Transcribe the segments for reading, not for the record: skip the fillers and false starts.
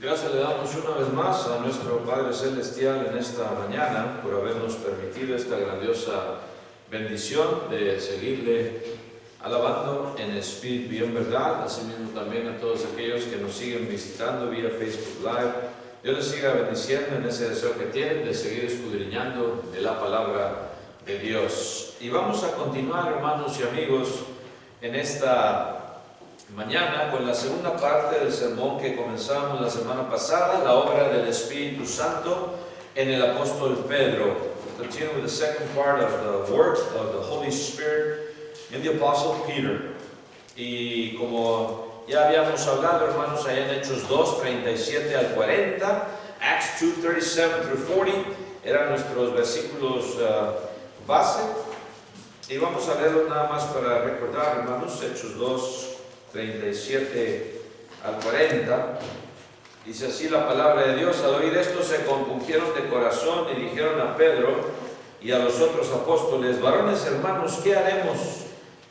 Gracias le damos una vez más a nuestro Padre Celestial en esta mañana por habernos permitido esta grandiosa bendición de seguirle alabando en espíritu y en verdad. Asimismo también a todos aquellos que nos siguen visitando vía Facebook Live. Dios les siga bendiciendo en ese deseo que tienen de seguir escudriñando de la palabra de Dios. Y vamos a continuar, hermanos y amigos, en esta mañana con la segunda parte del sermón que comenzamos la semana pasada, la obra del Espíritu Santo en el apóstol Pedro. Continue with the second part of the work of the Holy Spirit in the apostle Peter. Y como ya habíamos hablado, hermanos, allá en Hechos 2, 37 al 40, Acts 2, 37 through 40, eran nuestros versículos base. Y vamos a leerlos nada más para recordar, hermanos, Hechos 2, 37 al 40. Dice así la palabra de Dios: al oír esto se compungieron de corazón y dijeron a Pedro y a los otros apóstoles: varones hermanos, ¿qué haremos?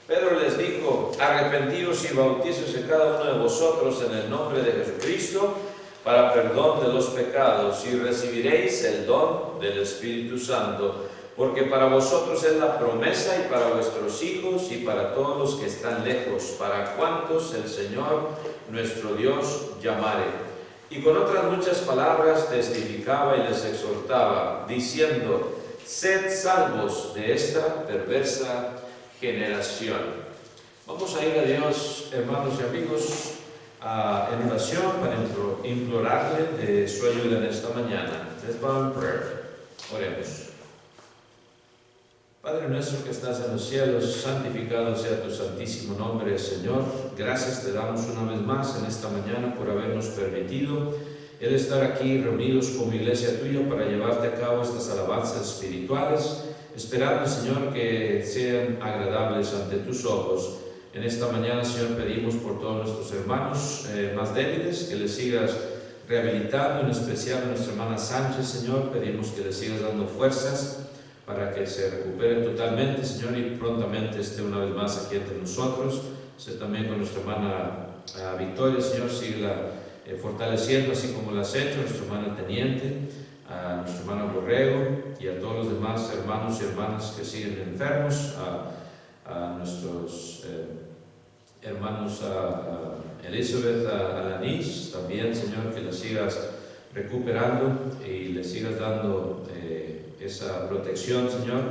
Pedro les dijo: arrepentíos y bautícese cada uno de vosotros en el nombre de Jesucristo para perdón de los pecados, y recibiréis el don del Espíritu Santo. Porque para vosotros es la promesa, y para vuestros hijos, y para todos los que están lejos, para cuantos el Señor nuestro Dios llamare. Y con otras muchas palabras testificaba y les exhortaba, diciendo: sed salvos de esta perversa generación. Vamos a ir a Dios, hermanos y amigos, en oración para implorarle de su ayuda en esta mañana. Let's bow in prayer. Oremos. Padre nuestro que estás en los cielos, santificado sea tu santísimo nombre, Señor. Gracias te damos una vez más en esta mañana por habernos permitido el estar aquí reunidos como iglesia tuya para llevarte a cabo estas alabanzas espirituales, esperando, Señor, que sean agradables ante tus ojos. En esta mañana, Señor, pedimos por todos nuestros hermanos más débiles, que les sigas rehabilitando, en especial a nuestra hermana Sánchez, Señor. Pedimos que les sigas dando fuerzas para que se recuperen totalmente, Señor, y prontamente esté una vez más aquí entre nosotros. Sé también con nuestra hermana Victoria, Señor, síguela fortaleciendo, así como lo has hecho, a nuestra hermana Teniente, a nuestra hermana Borrego, y a todos los demás hermanos y hermanas que siguen enfermos, a nuestros hermanos, a Elizabeth, a Alanis, también, Señor, que la sigas recuperando y le sigas dando esa protección, Señor,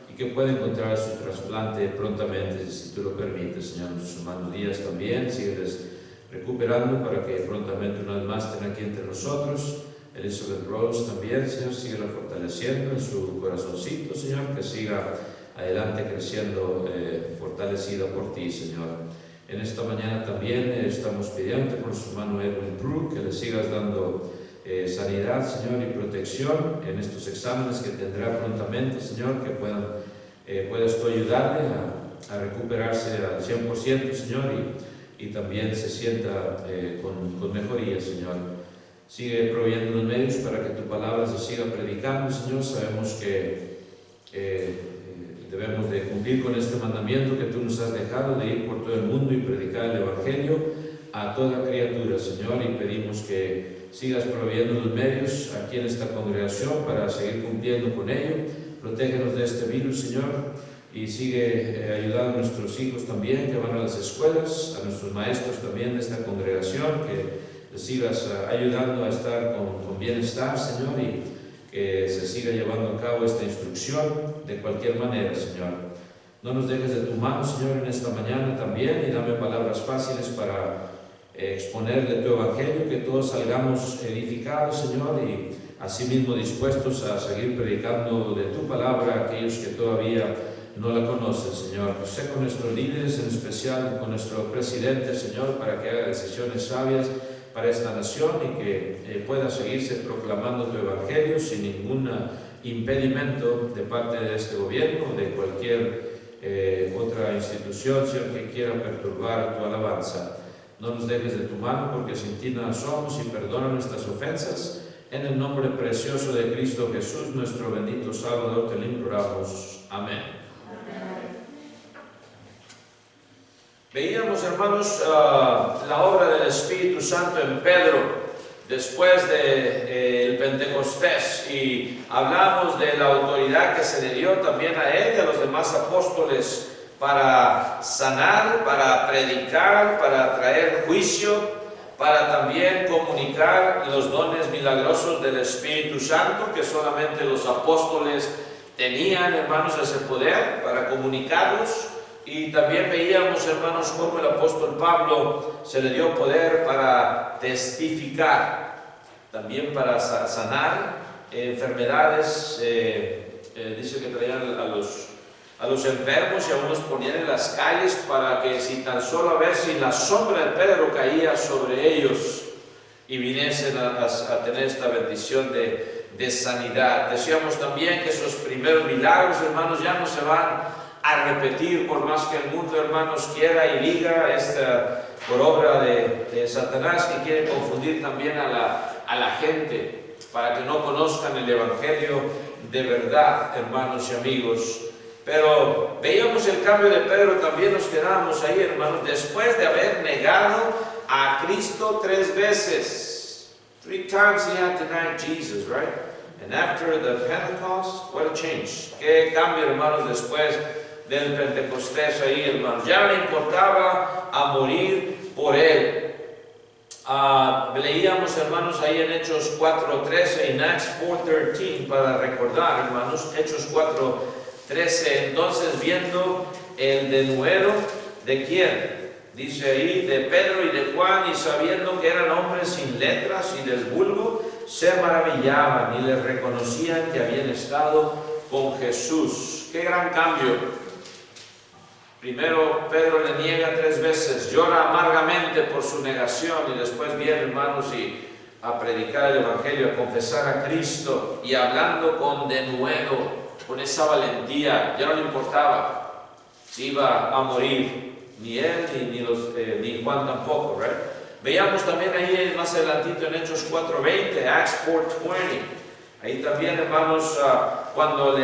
y que pueda encontrar su trasplante prontamente, si tú lo permites, Señor. Nuestros hermanos Díaz también, sígueles recuperando para que prontamente una vez más estén aquí entre nosotros. Elizabeth Rose también, Señor, síguela fortaleciendo en su corazoncito, Señor, que siga adelante creciendo, fortalecida por ti, Señor. En esta mañana también estamos pidiendo por nuestro hermano Edwin Brook, que le sigas dando sanidad, Señor, y protección en estos exámenes que tendrá prontamente, Señor, que puedas tú ayudarle a recuperarse al 100%, Señor, y también se sienta con mejoría, Señor. Sigue proveyendo los medios para que tu palabra se siga predicando, Señor. Sabemos que debemos de cumplir con este mandamiento que tú nos has dejado, de ir por todo el mundo y predicar el Evangelio a toda criatura, Señor, y pedimos que sigas proveyendo los medios aquí en esta congregación para seguir cumpliendo con ello. Protégenos de este virus, Señor, y sigue ayudando a nuestros hijos también que van a las escuelas, a nuestros maestros también de esta congregación, que les sigas ayudando a estar con bienestar, Señor, y que se siga llevando a cabo esta instrucción de cualquier manera, Señor. No nos dejes de tu mano, Señor, en esta mañana también, y dame palabras fáciles para exponerle tu evangelio, que todos salgamos edificados, Señor, y asimismo dispuestos a seguir predicando de tu palabra a aquellos que todavía no la conocen, Señor. Sé con nuestros líderes, en especial con nuestro presidente, Señor, para que haga decisiones sabias para esta nación y que pueda seguirse proclamando tu evangelio sin ningún impedimento de parte de este gobierno o de cualquier otra institución, Señor, que quiera perturbar tu alabanza. No nos dejes de tu mano, porque sin ti nada somos, y perdona nuestras ofensas. En el nombre precioso de Cristo Jesús, nuestro bendito Salvador, te lo imploramos. Amén. Veíamos, hermanos, la obra del Espíritu Santo en Pedro. después del Pentecostés, y hablamos de la autoridad que se le dio también a él y a los demás apóstoles para sanar, para predicar, para traer juicio, para también comunicar los dones milagrosos del Espíritu Santo, que solamente los apóstoles tenían, hermanos, ese poder para comunicarlos. Y también veíamos, hermanos, cómo el apóstol Pablo se le dio poder para testificar, también para sanar enfermedades. Dice que traían a los enfermos y aún los ponían en las calles para que si tan solo a ver si la sombra de Pedro caía sobre ellos y viniesen a tener esta bendición de sanidad. Decíamos también que esos primeros milagros, hermanos, ya no se van a repetir por más que el mundo, hermanos, quiera y diga, por obra de Satanás, que quiere confundir también a la gente para que no conozcan el Evangelio de verdad, hermanos y amigos. Pero veíamos el cambio de Pedro, también nos quedábamos ahí, hermanos, después de haber negado a Cristo 3 veces. 3 times he had denied Jesus, right? And after the Pentecost, what a change. Qué cambio, hermanos, después del Pentecostés ahí, hermanos. Ya le importaba a morir por él. Leíamos, hermanos, ahí en Hechos 4:13 y en Acts 4:13 para recordar, hermanos, Hechos 4:13. Entonces, viendo el denuedo de quién, dice ahí, de Pedro y de Juan, y sabiendo que eran hombres sin letras y del vulgo, se maravillaban y les reconocían que habían estado con Jesús. Qué gran cambio. Primero Pedro le niega 3 veces, llora amargamente por su negación, y después viene, hermanos, y a predicar el Evangelio, a confesar a Cristo, y hablando con denuedo, con esa valentía. Ya no le importaba si iba a morir, ni él ni Juan tampoco, right? Veíamos también ahí más adelantito en Hechos 4:20, Acts 4:20. Ahí también, hermanos, cuando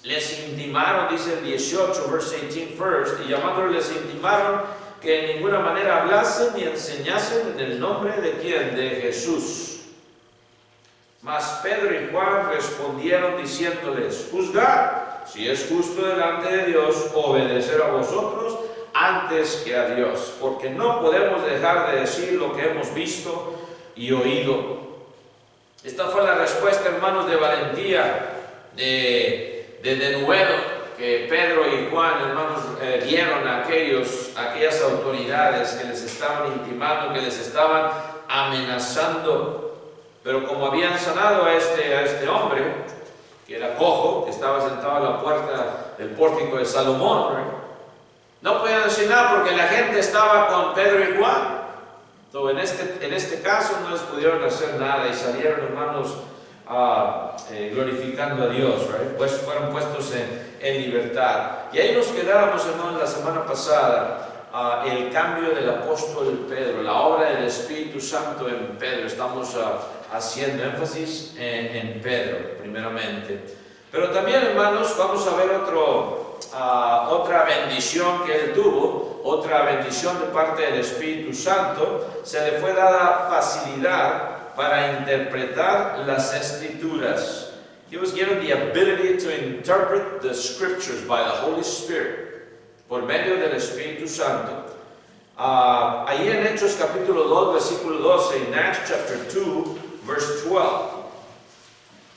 les intimaron, dice el 18, verse 18 first, y llamándole les intimaron que en ninguna manera hablasen ni enseñasen en el nombre de quién, de Jesús. Mas Pedro y Juan respondieron diciéndoles, juzgad, si es justo delante de Dios obedecer a vosotros antes que a Dios, porque no podemos dejar de decir lo que hemos visto y oído. Esta fue la respuesta, hermanos, de valentía, de denuedo que Pedro y Juan, hermanos, dieron a aquellas autoridades que les estaban intimando, que les estaban amenazando. Pero como habían sanado a este hombre, que era cojo, que estaba sentado a la puerta del pórtico de Salomón, ¿right? No podían decir nada porque la gente estaba con Pedro y Juan. Entonces, en este caso no les pudieron hacer nada y salieron, hermanos, glorificando a Dios, right? Pues fueron puestos en libertad. Y ahí nos quedábamos, hermanos, la semana pasada, el cambio del apóstol Pedro, la obra del Espíritu Santo en Pedro. Estamos haciendo énfasis en Pedro, primeramente. Pero también, hermanos, vamos a ver otra bendición que él tuvo, otra bendición de parte del Espíritu Santo. Se le fue dada facilidad para interpretar las Escrituras. He was given the ability to interpret the Scriptures by the Holy Spirit, por medio del Espíritu Santo. Ahí en Hechos capítulo 2, versículo 12, en Acts chapter 2, verse 12,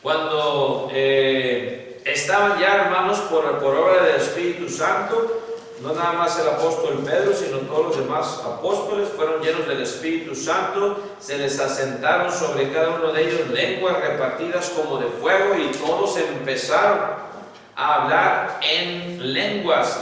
cuando estaban ya, hermanos, por obra del Espíritu Santo, no nada más el apóstol Pedro, sino todos los demás apóstoles fueron llenos del Espíritu Santo, se les asentaron sobre cada uno de ellos lenguas repartidas como de fuego, y todos empezaron a hablar en lenguas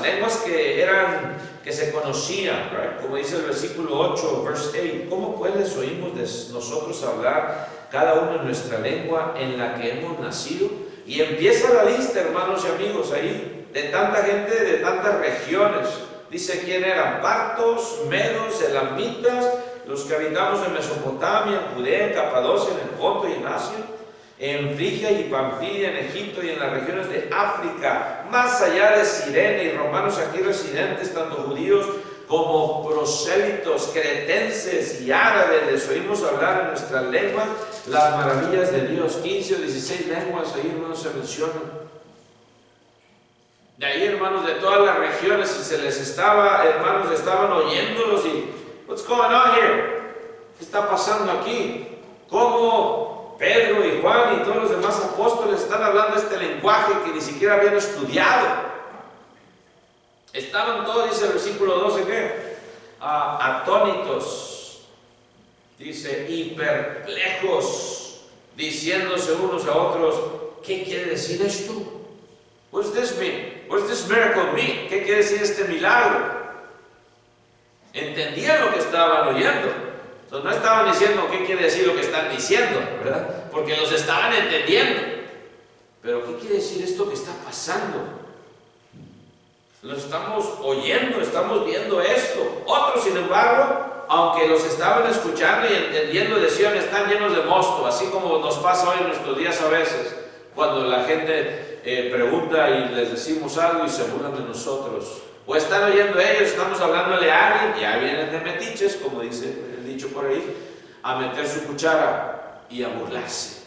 que se conocían, right? Como dice el versículo 8, verse 8, ¿cómo pues oímos de nosotros hablar cada uno en nuestra lengua en la que hemos nacido? Y empieza la lista, hermanos y amigos, ahí, de tanta gente, de tantas regiones. Dice quién eran: partos, medos, elamitas, los que habitamos en Mesopotamia, en Judea, en Capadocia, en el Ponto y en Asia, en Frigia y Panfilia, en Egipto y en las regiones de África, más allá de Cirene, y romanos aquí residentes, tanto judíos como prosélitos, cretenses y árabes, les oímos hablar en nuestras lenguas las maravillas de Dios. 15 o 16 lenguas ahí, hermanos, se mencionan. De ahí, hermanos, de todas las regiones, y se les estaba, hermanos, estaban oyéndolos y, what's going on here? ¿Qué está pasando aquí? ¿Cómo Pedro y Juan y todos los demás apóstoles están hablando este lenguaje que ni siquiera habían estudiado? Estaban todos, dice el versículo 12, ¿qué? Atónitos, dice, y perplejos, diciéndose unos a otros, ¿qué quiere decir esto? What does this mean? What does this miracle mean? ¿Qué quiere decir este milagro? Entendían lo que estaban oyendo. Entonces no estaban diciendo qué quiere decir lo que están diciendo, ¿verdad? Porque los estaban entendiendo. Pero ¿qué quiere decir esto que está pasando? Lo estamos oyendo, estamos viendo esto. Otros, sin embargo, aunque los estaban escuchando y entendiendo, decían, están llenos de mosto, así como nos pasa hoy en nuestros días a veces, cuando la gente pregunta y les decimos algo y se burlan de nosotros. O están oyendo ellos, estamos hablándole a alguien, y ya vienen de metiches, como dice el dicho por ahí, a meter su cuchara y a burlarse.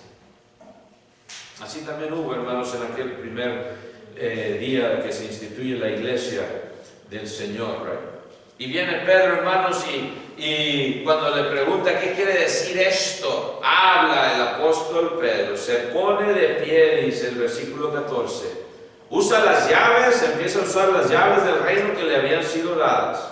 Así también hubo, hermanos, en aquel primer día que se instituye la iglesia del Señor, ¿right? Y viene Pedro, hermanos, y cuando le pregunta qué quiere decir esto, habla el apóstol Pedro, se pone de pie, dice el versículo 14, usa las llaves, empieza a usar las llaves del reino que le habían sido dadas.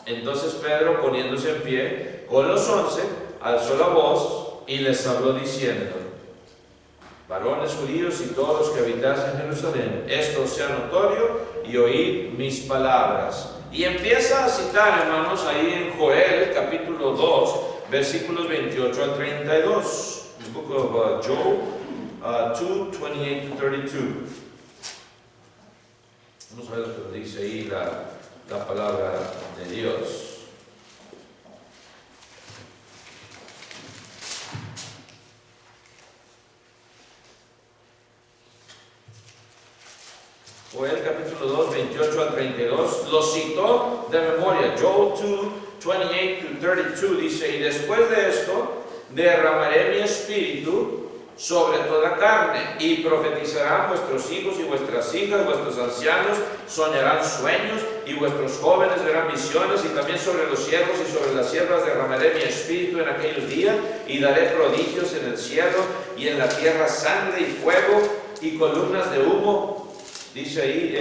Entonces Pedro, poniéndose en pie con los 11, alzó la voz y les habló diciendo, varones judíos y todos los que habitáis en Jerusalén, esto sea notorio y oíd mis palabras. Y empieza a citar, hermanos, ahí en Joel, capítulo 2, versículos 28 al 32. The book of Joel 2, 28 to 32. Vamos a ver lo que dice ahí la palabra de Dios. Joel capítulo 2, 28 al 32, lo citó de memoria. Joel 2, 28 to 32 dice, y después de esto derramaré mi espíritu sobre toda carne, y profetizarán vuestros hijos y vuestras hijas, vuestros ancianos soñarán sueños, y vuestros jóvenes verán visiones, y también sobre los siervos y sobre las siervas derramaré mi espíritu en aquellos días, y daré prodigios en el cielo y en la tierra, sangre y fuego y columnas de humo. Dice ahí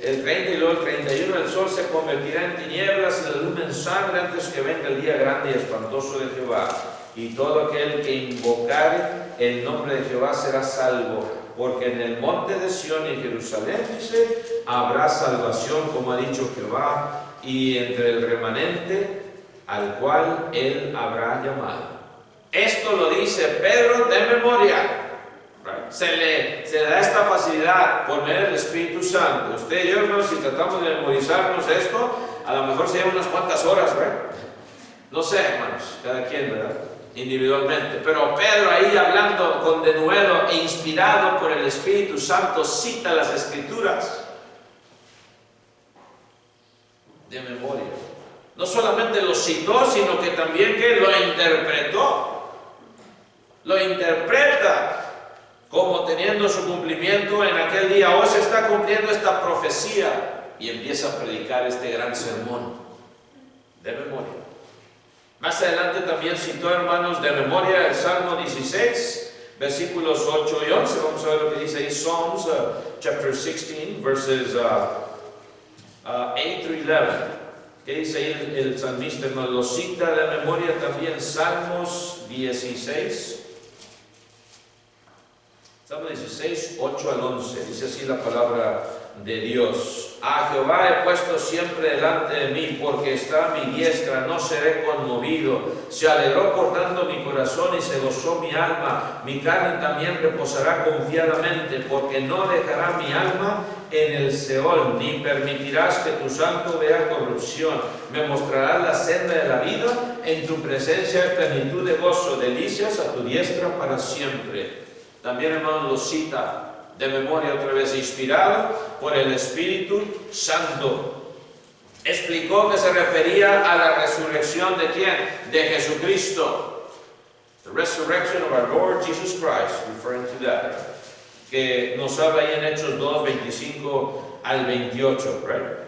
el 30 y luego el 31, el sol se convertirá en tinieblas y la luna en sangre antes que venga el día grande y espantoso de Jehová. Y todo aquel que invocare el nombre de Jehová será salvo, porque en el monte de Sión y en Jerusalén, dice, habrá salvación, como ha dicho Jehová, y entre el remanente al cual él habrá llamado. Esto lo dice Pedro de memoria. Se le da esta facilidad por medio del Espíritu Santo. Usted y yo, hermanos, si tratamos de memorizarnos esto, a lo mejor se lleva unas cuantas horas, ¿verdad? No sé, hermanos, cada quien, ¿verdad? Individualmente. Pero Pedro ahí hablando con denuedo e inspirado por el Espíritu Santo cita las Escrituras de memoria. No solamente lo citó, sino que también que lo interpretó. Lo interpreta como teniendo su cumplimiento en aquel día. Hoy se está cumpliendo esta profecía, y empieza a predicar este gran sermón de memoria. Más adelante también citó, hermanos, de memoria el Salmo 16, versículos 8 y 11. Vamos a ver lo que dice ahí, Psalms chapter 16, verses 8 through 11. ¿Qué dice ahí el salmista? Nos lo cita de memoria también Salmos 16. Salmo 16, 8 al 11, dice así la palabra de Dios. A Jehová he puesto siempre delante de mí, porque está a mi diestra, no seré conmovido. Se alegró por tanto mi corazón y se gozó mi alma. Mi carne también reposará confiadamente, porque no dejará mi alma en el Seol, ni permitirás que tu santo vea corrupción. Me mostrarás la senda de la vida, en tu presencia hay plenitud de gozo, delicias a tu diestra para siempre. También, hermanos, lo cita de memoria otra vez, inspirado por el Espíritu Santo. explicó que se refería a la resurrección ¿de quién? De Jesucristo. The resurrection of our Lord Jesus Christ, referring to that. Que nos habla ahí en Hechos 2, 25 al 28, right?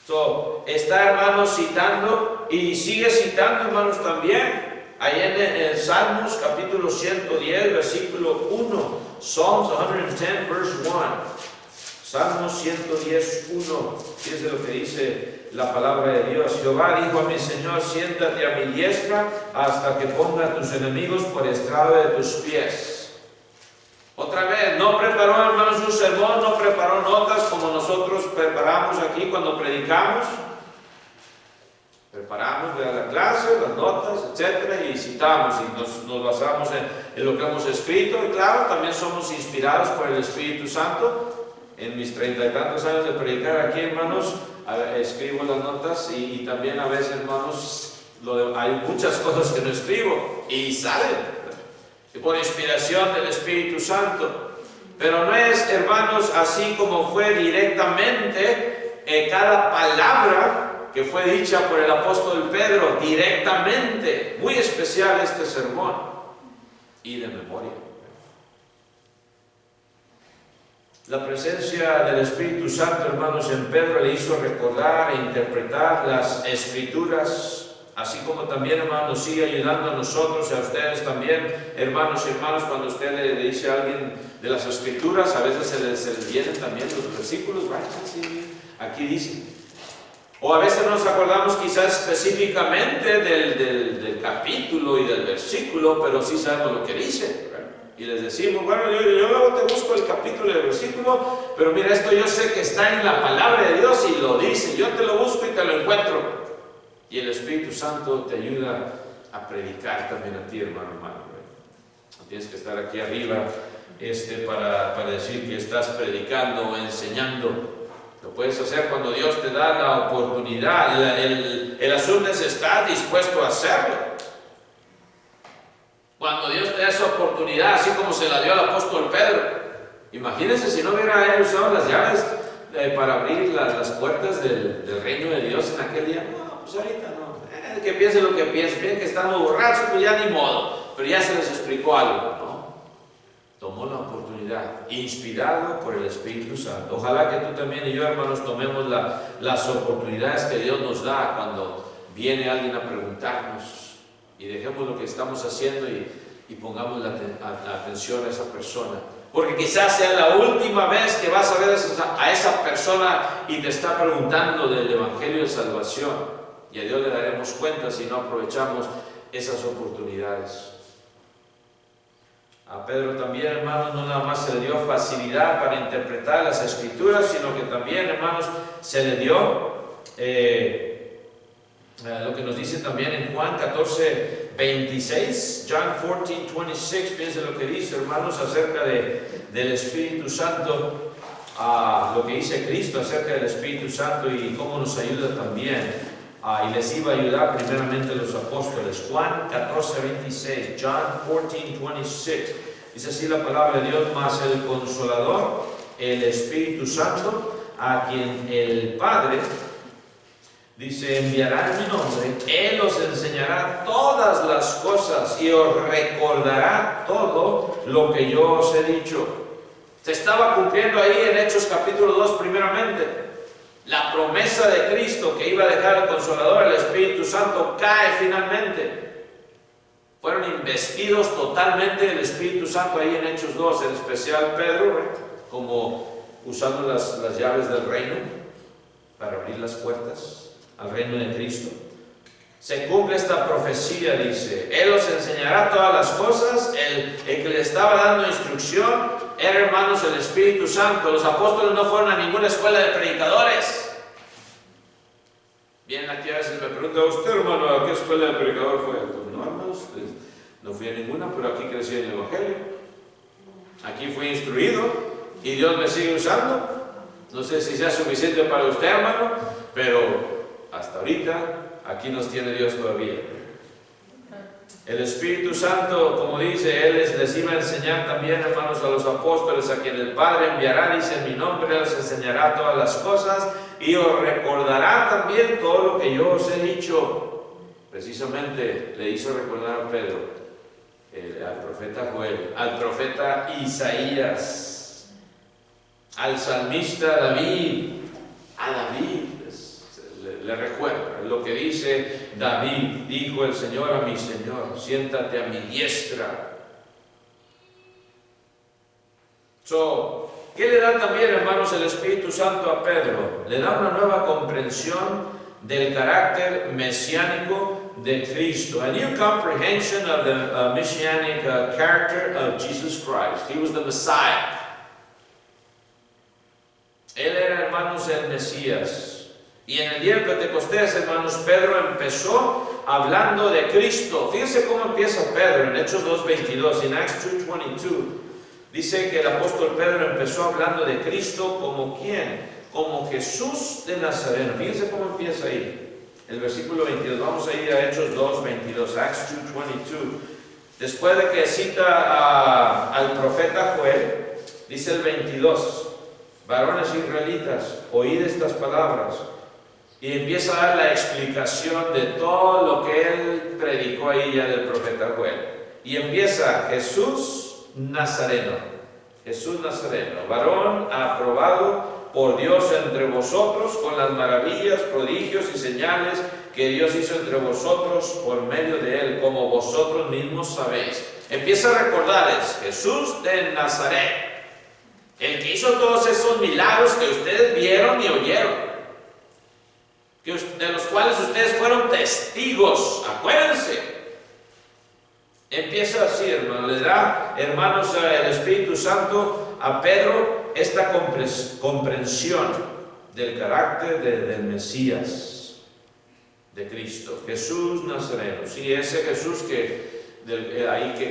So, está, hermanos, citando y sigue citando, hermanos, también ahí en Salmos capítulo 110, versículo 1. Psalms 110, verse 1. Salmos 110, 1. Fíjense lo que dice la palabra de Dios. Jehová dijo a mi Señor, siéntate a mi diestra hasta que ponga a tus enemigos por estrado de tus pies. Otra vez, no preparó, hermanos, un sermón, no preparó notas como nosotros preparamos aquí cuando predicamos. Preparamos la clase, las notas, etcétera, y citamos y nos basamos en lo que hemos escrito. Y claro, también somos inspirados por el Espíritu Santo. En mis 30 y tantos años de predicar aquí, hermanos, escribo las notas y también a veces, hermanos, hay muchas cosas que no escribo y salen por inspiración del Espíritu Santo. Pero no es, hermanos, así como fue directamente cada palabra que fue dicha por el apóstol Pedro, directamente. Muy especial este sermón y de memoria. La presencia del Espíritu Santo, hermanos, en Pedro le hizo recordar e interpretar las Escrituras, así como también, hermanos, sigue ayudando a nosotros y a ustedes también, hermanos y hermanas, cuando usted le dice a alguien de las Escrituras, a veces se les vienen también los versículos, ¿verdad? Sí, aquí dice. O a veces nos acordamos quizás específicamente del capítulo y del versículo, pero sí sabemos lo que dice, ¿verdad? Y les decimos, bueno, yo luego te busco el capítulo y el versículo, pero mira, esto yo sé que está en la palabra de Dios y lo dice, yo te lo busco y te lo encuentro. Y el Espíritu Santo te ayuda a predicar también a ti, hermano. No tienes que estar aquí arriba para decir que estás predicando o enseñando. Lo puedes hacer cuando Dios te da la oportunidad. El asunto es estar dispuesto a hacerlo. Cuando Dios te da esa oportunidad, así como se la dio al apóstol Pedro. Imagínense si no hubiera él usado las llaves para abrir las puertas del reino de Dios en aquel día. No, pues ahorita no. Que piense lo que piense. Piensen que estamos borrachos, pues ya ni modo. Pero ya se les explicó algo, ¿no? Tomó la oportunidad, inspirado por el Espíritu Santo. Ojalá que tú también y yo, hermanos, tomemos las oportunidades que Dios nos da cuando viene alguien a preguntarnos. Y dejemos lo que estamos haciendo y pongamos la atención a esa persona. Porque quizás sea la última vez que vas a ver a esa persona y te está preguntando del Evangelio de Salvación. Y a Dios le daremos cuenta si no aprovechamos esas oportunidades. A Pedro también, hermanos, no nada más se le dio facilidad para interpretar las Escrituras, sino que también, hermanos, se le dio lo que nos dice también en Juan 14, 26, John 14, 26, piensen lo que dice, hermanos, acerca del Espíritu Santo, lo que dice Cristo acerca del Espíritu Santo y cómo nos ayuda también, y les iba a ayudar primeramente los apóstoles. Juan 14, 26, John 14, 26, dice así la palabra de Dios: mas el Consolador, el Espíritu Santo, a quien el Padre, dice, enviará en mi nombre, Él os enseñará todas las cosas y os recordará todo lo que yo os he dicho. Se estaba cumpliendo ahí en Hechos capítulo 2 primeramente. La promesa de Cristo que iba a dejar el Consolador, el Espíritu Santo, cae finalmente. Fueron investidos totalmente del Espíritu Santo ahí en Hechos 2, en especial Pedro, como usando las llaves del reino para abrir las puertas al reino de Cristo. Se cumple esta profecía, dice, Él os enseñará todas las cosas. El que le estaba dando instrucción era, hermanos, el Espíritu Santo. Los apóstoles no fueron a ninguna escuela de predicadores. Bien, aquí a veces me pregunta, ¿usted, hermano, a qué escuela de predicador fue? Pues no, hermanos, no fui a ninguna, pero aquí crecí en el Evangelio. Aquí fui instruido y Dios me sigue usando. No sé si sea suficiente para usted, hermano, pero hasta ahorita aquí nos tiene Dios todavía. El Espíritu Santo, como dice, Él les iba a enseñar también, hermanos, a los apóstoles, a quien el Padre enviará, dice, en mi nombre les enseñará todas las cosas y os recordará también todo lo que yo os he dicho. Precisamente le hizo recordar a Pedro, al profeta Joel, al profeta Isaías, al salmista David, a David. Le recuerda lo que dice David: dijo el Señor a mi Señor, siéntate a mi diestra. ¿Qué le da también, hermanos, el Espíritu Santo a Pedro? Le da una nueva comprensión del carácter mesiánico de Cristo. A new comprehension of the messianic character of Jesus Christ. He was the Messiah. Él era, hermanos, el Mesías. Y en el día de Pentecostés, hermanos, Pedro empezó hablando de Cristo. Fíjense cómo empieza Pedro en Hechos 2:22, en Acts 2:22. Dice que el apóstol Pedro empezó hablando de Cristo como ¿quién? Como Jesús de Nazaret. Fíjense cómo empieza ahí. El versículo 22. Vamos a ir a Hechos 2:22, Acts 2:22. Después de que cita al profeta Joel, dice el 22. Varones israelitas, oíd estas palabras. Y empieza a dar la explicación de todo lo que él predicó ahí ya del profeta Joel. Y empieza: Jesús Nazareno. Jesús Nazareno, varón aprobado por Dios entre vosotros con las maravillas, prodigios y señales que Dios hizo entre vosotros por medio de él, como vosotros mismos sabéis. Empieza a recordarles: Jesús de Nazaret, el que hizo todos esos milagros que ustedes vieron y oyeron, de los cuales ustedes fueron testigos. Acuérdense. Empieza así, hermano. Le da, hermanos, el Espíritu Santo a Pedro esta comprensión del carácter del Mesías, de Cristo. Jesús Nazareno. Sí, ese Jesús que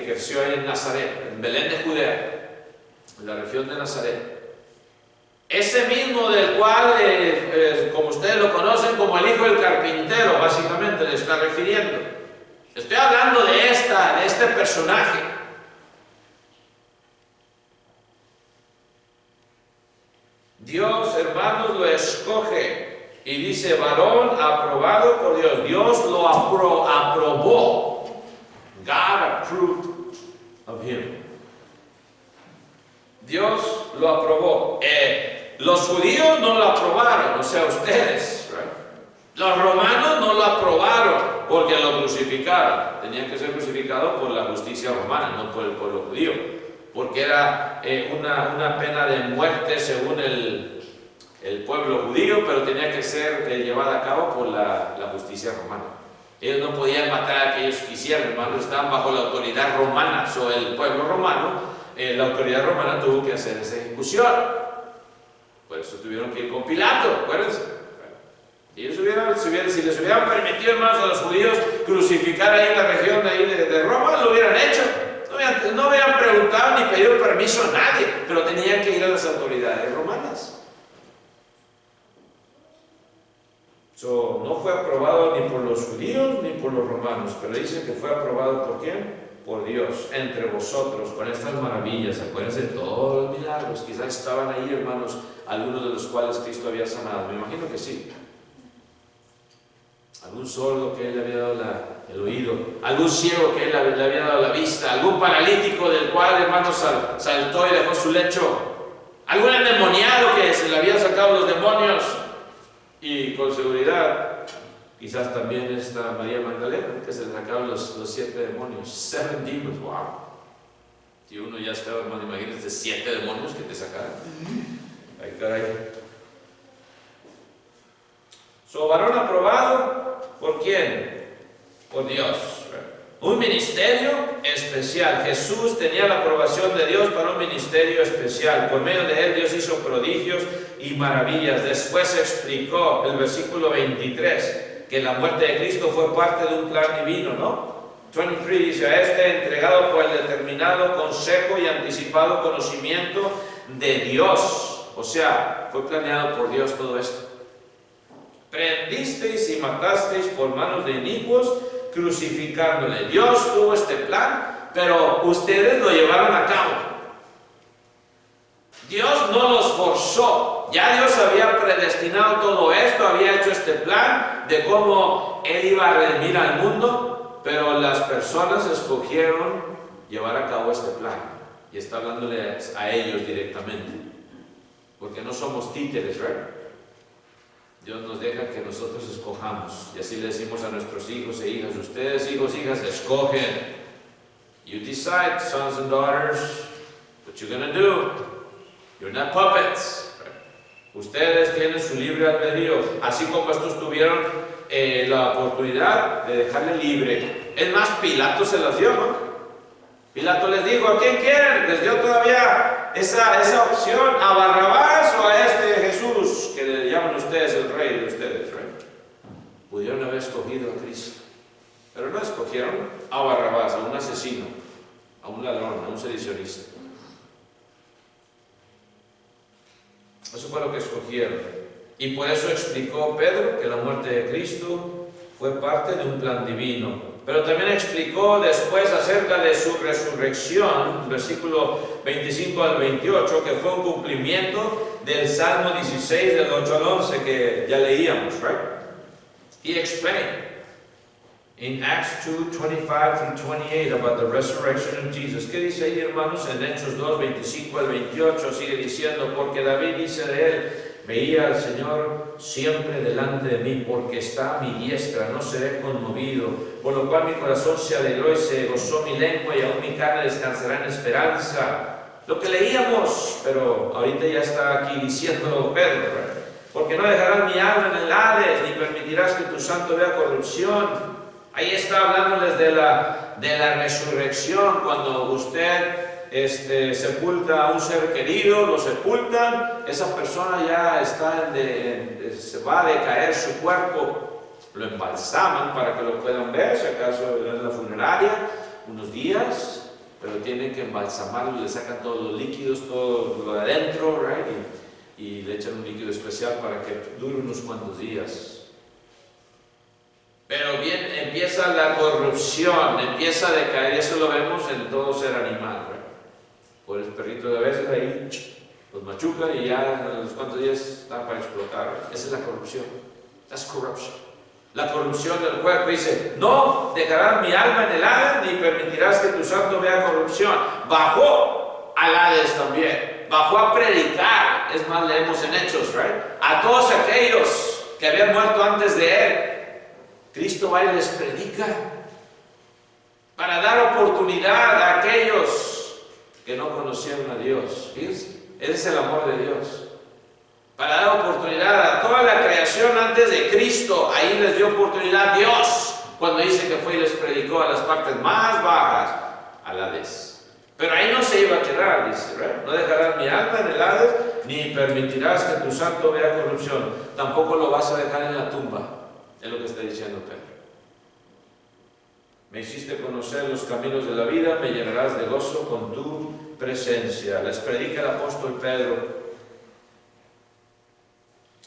creció ahí en Nazaret, en Belén de Judea, en la región de Nazaret. Ese mismo del cual, como ustedes lo conocen, como el hijo del carpintero, básicamente le está refiriendo. Estoy hablando de este personaje. Dios, hermanos, lo escoge y dice: varón aprobado por Dios. Dios lo aprobó. God approved of him. Dios lo aprobó. Los judíos no lo aprobaron, o sea, ustedes. Right? Los romanos no lo aprobaron porque lo crucificaron. Tenían que ser crucificados por la justicia romana, no por el pueblo judío. Porque era una pena de muerte según el pueblo judío, pero tenía que ser llevada a cabo por la justicia romana. Ellos no podían matar a aquellos que quisieran, hermanos, estaban bajo la autoridad romana. O el pueblo romano, la autoridad romana tuvo que hacer esa ejecución. Por eso tuvieron que ir con Pilato, acuérdense. Si les hubieran permitido, hermanos, a los judíos crucificar ahí en la región de Roma, lo hubieran hecho. No hubieran preguntado ni pedido permiso a nadie, pero tenían que ir a las autoridades romanas. No fue aprobado ni por los judíos ni por los romanos, pero dice que fue aprobado ¿por quién? Por Dios, entre vosotros, con estas maravillas. Acuérdense de todos los milagros. Quizás estaban ahí, hermanos, algunos de los cuales Cristo había sanado. Me imagino que sí. Algún sordo que Él le había dado el oído, algún ciego que Él le había dado la vista, algún paralítico del cual, hermanos, saltó y dejó su lecho, algún endemoniado que se le habían sacado los demonios. Y con seguridad, quizás también esta María Magdalena, que se le sacaron los 7 demonios. 7 demons, wow. Si uno ya estaba, hermano, imagínense 7 demonios que te sacaran. Ay, caray. Varón aprobado, ¿por quién? Por Dios. Un ministerio especial. Jesús tenía la aprobación de Dios para un ministerio especial. Por medio de él Dios hizo prodigios y maravillas. Después explicó el versículo 23 que la muerte de Cristo fue parte de un plan divino, ¿no? 23 dice: a este entregado por el determinado consejo y anticipado conocimiento de Dios. O sea, fue planeado por Dios todo esto. Prendisteis y matasteis por manos de inicuos, crucificándole. Dios tuvo este plan, pero ustedes lo llevaron a cabo. Dios no los forzó. Ya Dios había predestinado todo esto, había hecho este plan de cómo Él iba a redimir al mundo, pero las personas escogieron llevar a cabo este plan. Y está hablándole a ellos directamente. Porque no somos títeres, ¿verdad? Dios nos deja que nosotros escojamos. Y así le decimos a nuestros hijos e hijas: ustedes, hijos e hijas, escogen. You decide, sons and daughters, what you're going to do. You're not puppets. Ustedes tienen su libre albedrío, así como estos tuvieron la oportunidad de dejarle libre. Es más, Pilato se los dio, ¿no? Pilato les dijo: ¿a quién quieren? Les dio todavía esa opción: ¿a Barrabás o a este Jesús que le llaman ustedes el rey de ustedes? ¿Right? Pudieron haber escogido a Cristo, pero no escogieron a Barrabás, a un asesino, a un ladrón, a un sedicionista. Eso fue lo que escogieron. Y por eso explicó Pedro que la muerte de Cristo fue parte de un plan divino. Pero también explicó después acerca de su resurrección, versículo 25 al 28, que fue un cumplimiento del Salmo 16, del 8 al 11, que ya leíamos, right? He explained in Acts 2, 25 through 28 about the resurrection of Jesus. ¿Qué dice ahí, hermanos? En Hechos 2, 25 al 28 sigue diciendo: porque David dice de él: veía al Señor siempre delante de mí, porque está a mi diestra, no seré conmovido. Por lo cual mi corazón se alegró y se gozó mi lengua, y aún mi carne descansará en esperanza. Lo que leíamos, pero ahorita ya está aquí diciendo Pedro, ¿verdad? Porque no dejarás mi alma en el Hades, ni permitirás que tu santo vea corrupción. Ahí está hablándoles de la resurrección, cuando usted sepulta a un ser querido, lo sepultan, esa persona ya está se va a decaer su cuerpo, lo embalsaman para que lo puedan ver, si acaso en la funeraria, unos días, pero tienen que embalsamarlo, le sacan todos los líquidos, todo lo de adentro, right? y le echan un líquido especial para que dure unos cuantos días. Pero bien, empieza la corrupción, empieza a decaer, y eso lo vemos en todo ser animal, ¿verdad? Por el perrito de veces ahí los machuca y ya en unos cuantos días están para explotar. Esa es la corrupción. That's corruption. La corrupción del cuerpo. Dice: no dejarás mi alma en el Hades, ni permitirás que tu santo vea corrupción. Bajó al Hades también. Bajó a predicar. Es más, leemos en Hechos, right? A todos aquellos que habían muerto antes de él, Cristo va y les predica para dar oportunidad a aquellos que no conocieron a Dios. Fíjense, ese es el amor de Dios. Para dar oportunidad a toda la creación antes de Cristo. Ahí les dio oportunidad Dios cuando dice que fue y les predicó a las partes más bajas, al Hades. Pero ahí no se iba a quedar, dice, ¿verdad? No dejarás mi alma en el Hades, ni permitirás que tu santo vea corrupción. Tampoco lo vas a dejar en la tumba. Es lo que está diciendo Pedro. Me hiciste conocer los caminos de la vida, me llenarás de gozo con tu presencia. Les predica el apóstol Pedro.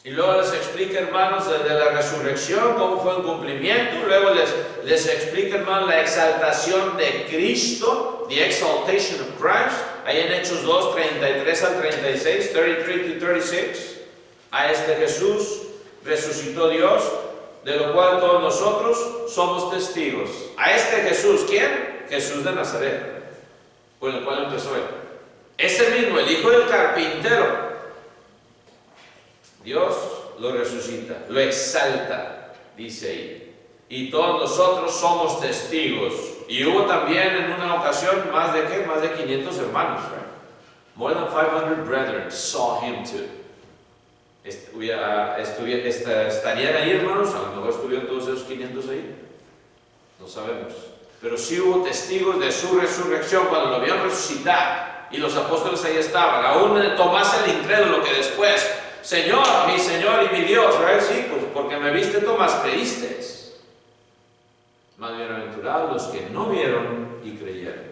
Y luego les explica, hermanos, de la resurrección, cómo fue un cumplimiento. Luego les explica, hermanos, la exaltación de Cristo, the exaltation of Christ. Ahí en Hechos 2, 33 al 36, 33 to 36. A este Jesús resucitó Dios, de lo cual todos nosotros somos testigos. A este Jesús, ¿quién? Jesús de Nazaret, por el cual empezó él. Ese mismo, el hijo del carpintero, Dios lo resucita, lo exalta, dice ahí. Y todos nosotros somos testigos. Y hubo también en una ocasión más de 500 hermanos, right? More than 500 brethren saw him too. ¿Estarían ahí, hermanos? A lo mejor estuvieron todos esos 500 ahí. No sabemos. Pero sí hubo testigos de su resurrección cuando lo vieron resucitar. Y los apóstoles ahí estaban. Aún Tomás el incrédulo, que después: Señor y mi Dios, ¿verdad? Sí, pues porque me viste, Tomás, creíste. Más bienaventurados los que no vieron y creyeron.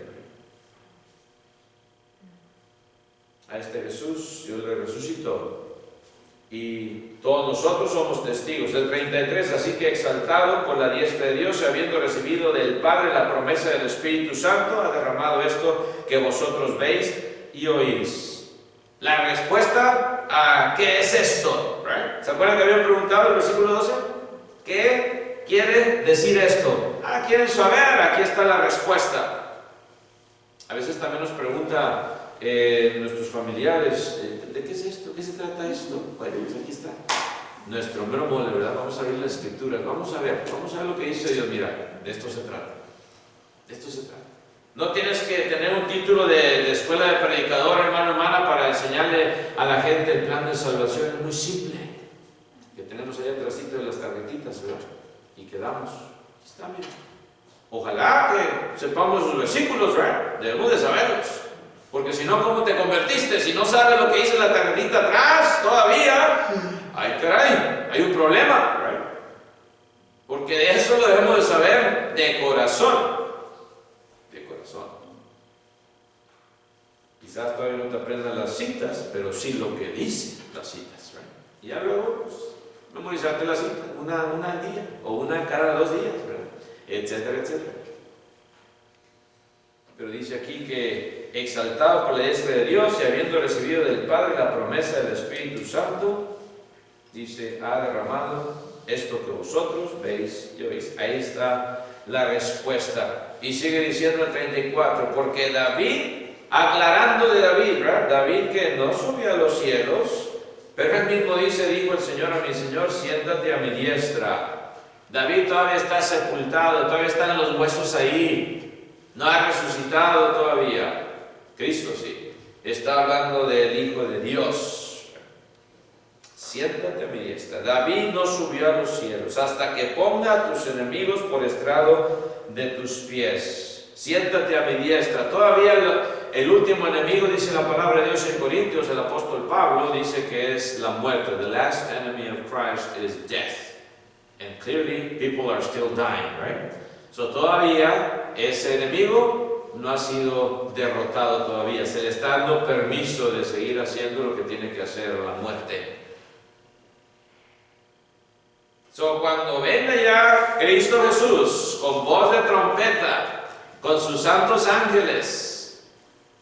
A este Jesús Dios le resucitó y todos nosotros somos testigos. El 33, así que exaltado por la diestra de Dios, habiendo recibido del Padre la promesa del Espíritu Santo, ha derramado esto que vosotros veis y oís. La respuesta a ¿qué es esto? ¿Right? ¿Se acuerdan que habían preguntado en el versículo 12? ¿Qué quiere decir esto? ¿Quieren saber? Aquí está la respuesta. A veces también nos preguntan nuestros familiares, ¿de qué es esto? ¿Qué se trata esto? Bueno, pues aquí está. Nuestro mero mole, ¿verdad? Vamos a abrir la escritura, vamos a ver lo que dice Dios. Mira, de esto se trata. De esto se trata. No tienes que tener un título de escuela de predicador, hermano, hermana, para enseñarle a la gente el plan de salvación. Es muy simple. Que tenemos ahí atrásito de las tarjetitas, ¿verdad? Y quedamos. Aquí está, mira. Ojalá que sepamos los versículos, ¿verdad? Debemos de saberlos. Porque si no, ¿cómo te convertiste? Si no sabes lo que dice la tarjetita atrás, todavía, ay caray, hay un problema, ¿verdad? Porque de eso lo debemos de saber de corazón. De corazón. Quizás todavía no te aprendan las citas, pero sí lo que dicen las citas, ¿verdad? Y ya luego, pues, memorizarte la cita, una al día, o una cada 2 días, ¿verdad? Etcétera, etcétera. Pero dice aquí que exaltado por la diestra de Dios y habiendo recibido del Padre la promesa del Espíritu Santo, dice, ha derramado esto que vosotros veis y oís. Ahí está la respuesta. Y sigue diciendo el 34, porque David, aclarando de David, ¿verdad? David que no subió a los cielos, pero él mismo dice, dijo el Señor a mi Señor, siéntate a mi diestra. David todavía está sepultado, todavía están los huesos ahí. No ha resucitado todavía. Cristo sí. Está hablando del Hijo de Dios. Siéntate a mi diestra. David no subió a los cielos hasta que ponga a tus enemigos por estrado de tus pies. Siéntate a mi diestra. Todavía el último enemigo, dice la palabra de Dios en Corintios, el apóstol Pablo dice que es la muerte. The last enemy of Christ is death. And clearly people are still dying, right? So todavía ese enemigo no ha sido derrotado todavía. Se le está dando permiso de seguir haciendo lo que tiene que hacer, la muerte. So cuando venga ya Cristo Jesús con voz de trompeta, con sus santos ángeles,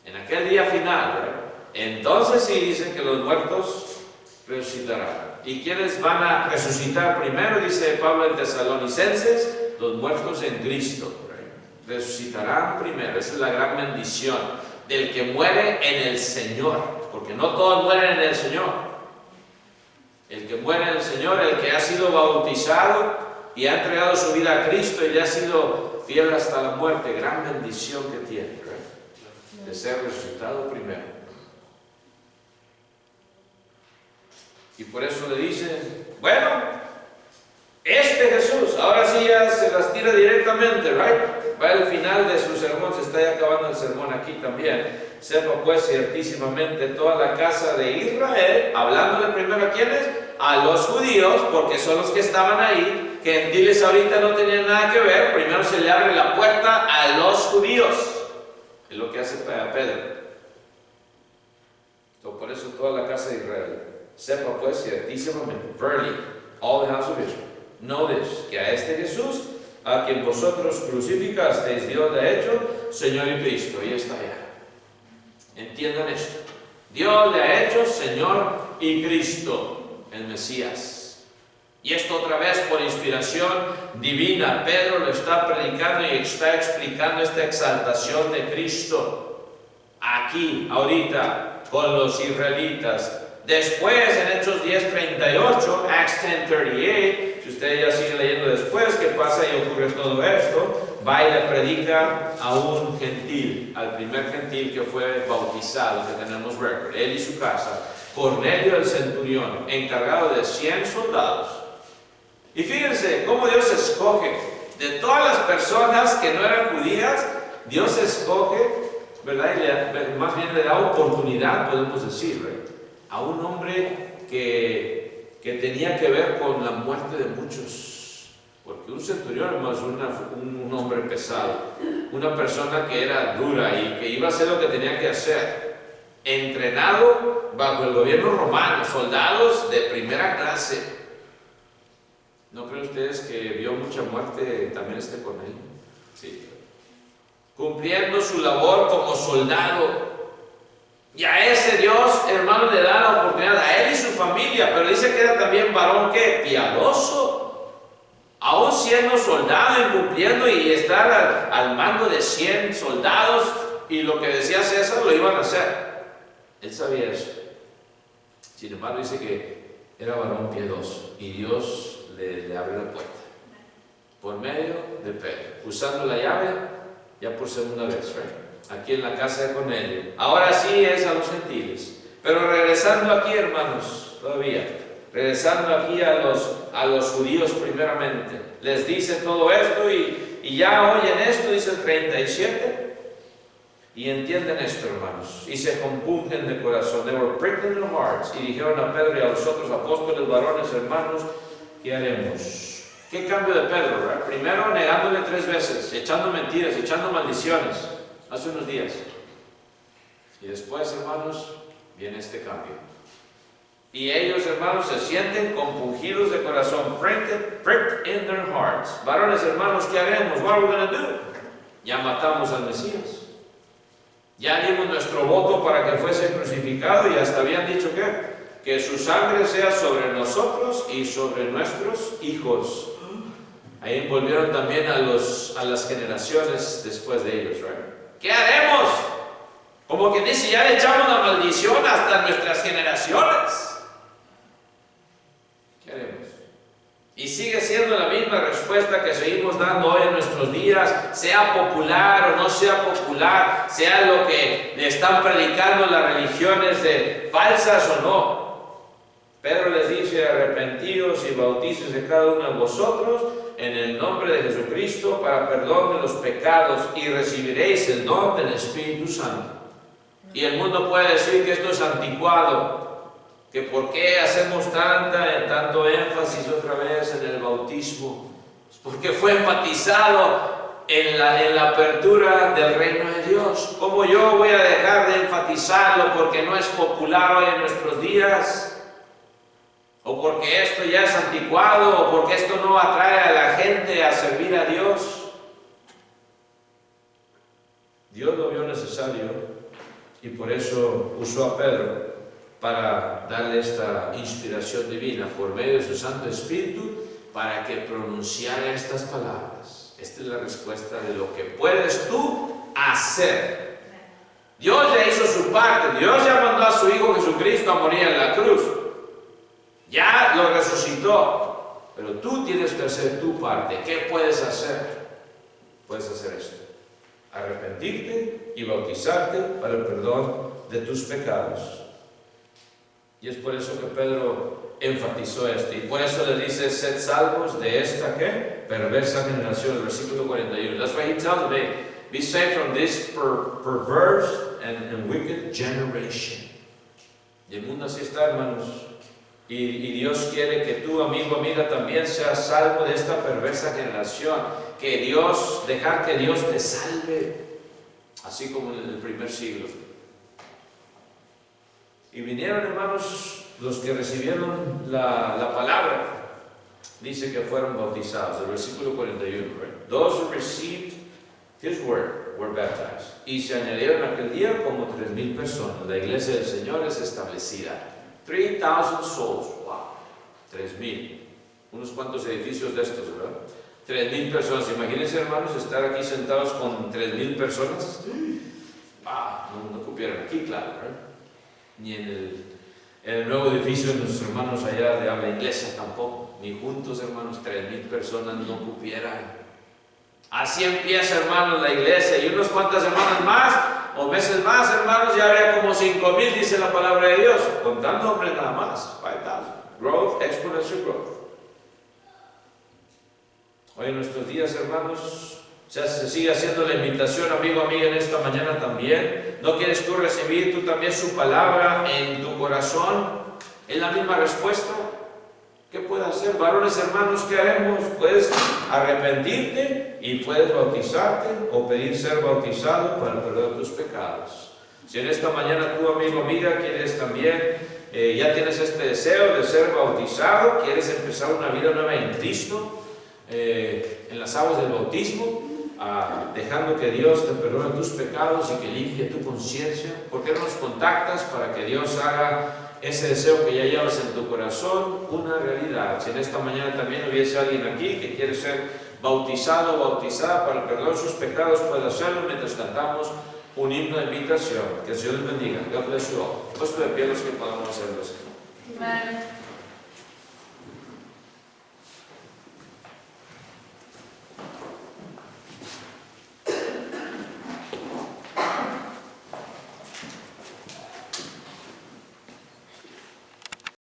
en aquel día final, ¿verdad? Entonces sí dicen que los muertos resucitarán. ¿Y quiénes van a resucitar primero? Dice Pablo en Tesalonicenses, los muertos en Cristo, ¿right? Resucitarán primero. Esa es la gran bendición del que muere en el Señor, porque no todos mueren en el Señor. El que muere en el Señor, el que ha sido bautizado y ha entregado su vida a Cristo y le ha sido fiel hasta la muerte, gran bendición que tiene, ¿right? De ser resucitado primero. Y por eso le dicen, bueno, este Jesús, ahora sí ya se las tira directamente, right? Va al final de su sermón, se está ya acabando el sermón aquí también. Sepa pues ciertísimamente toda la casa de Israel, hablándole primero a quienes, a los judíos, porque son los que estaban ahí, gentiles ahorita no tenían nada que ver, primero se le abre la puerta a los judíos, es lo que hace Pedro. Por eso toda la casa de Israel. Sepa pues ciertísimamente, verily, all the house of Israel, know this, que a este Jesús, a quien vosotros crucificasteis, Dios le ha hecho Señor y Cristo. Ahí está ya. Entiendan esto. Dios le ha hecho Señor y Cristo, el Mesías. Y esto otra vez por inspiración divina. Pedro lo está predicando y está explicando esta exaltación de Cristo. Aquí, ahorita, con los israelitas. Después, en Hechos 10:38, Acts 10:38, si ustedes ya siguen leyendo después, ¿qué pasa y ocurre todo esto? Va y le predica a un gentil, al primer gentil que fue bautizado, que tenemos récord, él y su casa, Cornelio el centurión, encargado de 100 soldados. Y fíjense cómo Dios escoge, de todas las personas que no eran judías, Dios escoge, ¿verdad? Y más bien le da oportunidad, podemos decir, ¿verdad? A un hombre que tenía que ver con la muerte de muchos, porque un centurión es un hombre pesado, una persona que era dura y que iba a hacer lo que tenía que hacer. entrenado bajo el gobierno romano, soldados de primera clase. ¿No creen ustedes que vio mucha muerte también con él? Sí. Cumpliendo su labor como soldado. Y a ese Dios, hermano, le da la oportunidad a él y su familia, pero dice que era también varón que piadoso, aún siendo soldado y cumpliendo y estar al mando de 100 soldados, y lo que decía César lo iban a hacer. Él sabía eso. Sin embargo, dice que era varón piadoso y Dios le abrió la puerta por medio de Pedro, usando la llave ya por segunda vez, aquí en la casa de Cornelio. Ahora sí es a los gentiles, pero regresando aquí, hermanos, todavía regresando aquí a los judíos primeramente, les dice todo esto y ya oyen esto, dice el 37, y entienden esto, hermanos, y se compungen de corazón. They were pricked in their hearts, y dijeron a Pedro y a los otros apóstoles, varones, hermanos, ¿qué haremos? ¿Qué cambio de Pedro, verdad? Primero negándole 3 veces, echando mentiras, echando maldiciones, hace unos días. Y después, hermanos, viene este cambio. Y ellos, hermanos, se sienten compungidos de corazón, pricked in their hearts. Varones, hermanos, ¿qué haremos? What are we going to do? Ya matamos al Mesías. Ya dimos nuestro voto para que fuese crucificado y hasta habían dicho que su sangre sea sobre nosotros y sobre nuestros hijos. Ahí envolvieron también a las generaciones después de ellos, ¿right? ¿Qué haremos? Como que dice, ya le echamos la maldición hasta nuestras generaciones. ¿Qué haremos? Y sigue siendo la misma respuesta que seguimos dando hoy en nuestros días, sea popular o no sea popular, sea lo que le están predicando las religiones falsas o no. Pedro les dice, arrepentíos y bautícense cada uno de vosotros en el nombre de Jesucristo para perdón de los pecados y recibiréis el don del Espíritu Santo. Y el mundo puede decir que esto es anticuado, que por qué hacemos tanto énfasis otra vez en el bautismo, porque fue enfatizado en la apertura del reino de Dios. ¿Cómo yo voy a dejar de enfatizarlo porque no es popular hoy en nuestros días? ¿O porque esto ya es anticuado? ¿O porque esto no atrae a la gente a servir a Dios? Dios lo vio necesario y por eso usó a Pedro para darle esta inspiración divina por medio de su Santo Espíritu para que pronunciara estas palabras. Esta es la respuesta de lo que puedes tú hacer. Dios ya hizo su parte. Dios ya mandó a su Hijo Jesucristo a morir en la cruz. Ya lo resucitó. Pero tú tienes que hacer tu parte. ¿Qué puedes hacer? Puedes hacer esto: arrepentirte y bautizarte para el perdón de tus pecados. Y es por eso que Pedro enfatizó esto. Y por eso le dice, sed salvos de esta, ¿qué? Perversa generación. El versículo 41. That's why he tells me, be saved from this perverse and wicked generation. Y el mundo así está, hermanos. Y Dios quiere que tú, amigo, amiga, también seas salvo de esta perversa generación. Dejar que Dios te salve. Así como en el primer siglo. Y vinieron, hermanos, los que recibieron la palabra. Dice que fueron bautizados. El versículo 41. Right? Those who received His word were baptized. Y se añadieron aquel día como 3,000 personas. La iglesia del Señor es establecida. 3,000 souls. Wow. 3,000. Unos cuantos edificios de estos, ¿verdad? 3,000 personas. Imagínense, hermanos, estar aquí sentados con 3,000 personas. No cupieran aquí, claro, ¿verdad? Ni en el nuevo edificio de nuestros hermanos allá de habla inglesa tampoco, ni juntos, hermanos, 3,000 personas no cupieran. Así empieza, hermanos, la iglesia, y unas cuantas semanas más o meses más, hermanos, ya habría como 5,000, dice la palabra de Dios, contando hombres nada más. 5,000. Growth, exponential growth. Hoy en nuestros días, hermanos, se sigue haciendo la invitación, amigo, amiga, en esta mañana también. ¿No quieres tú recibir tú también su palabra en tu corazón? ¿Es la misma respuesta? ¿Qué puedes hacer? Varones, hermanos, ¿qué haremos? Puedes arrepentirte y puedes bautizarte o pedir ser bautizado para el perdón de tus pecados. Si en esta mañana tú, amigo, amiga, quieres también, ya tienes este deseo de ser bautizado, quieres empezar una vida nueva en Cristo, en las aguas del bautismo, dejando que Dios te perdone tus pecados y que limpie tu conciencia, ¿por qué no nos contactas para que Dios haga ese deseo que ya llevas en tu corazón una realidad? Si en esta mañana también hubiese alguien aquí que quiere ser bautizado o bautizada para el perdón de sus pecados, puede hacerlo mientras cantamos un himno de invitación. Que el Señor les bendiga. God bless you all. Puesto de pie los que podamos hacerlo así. Amen.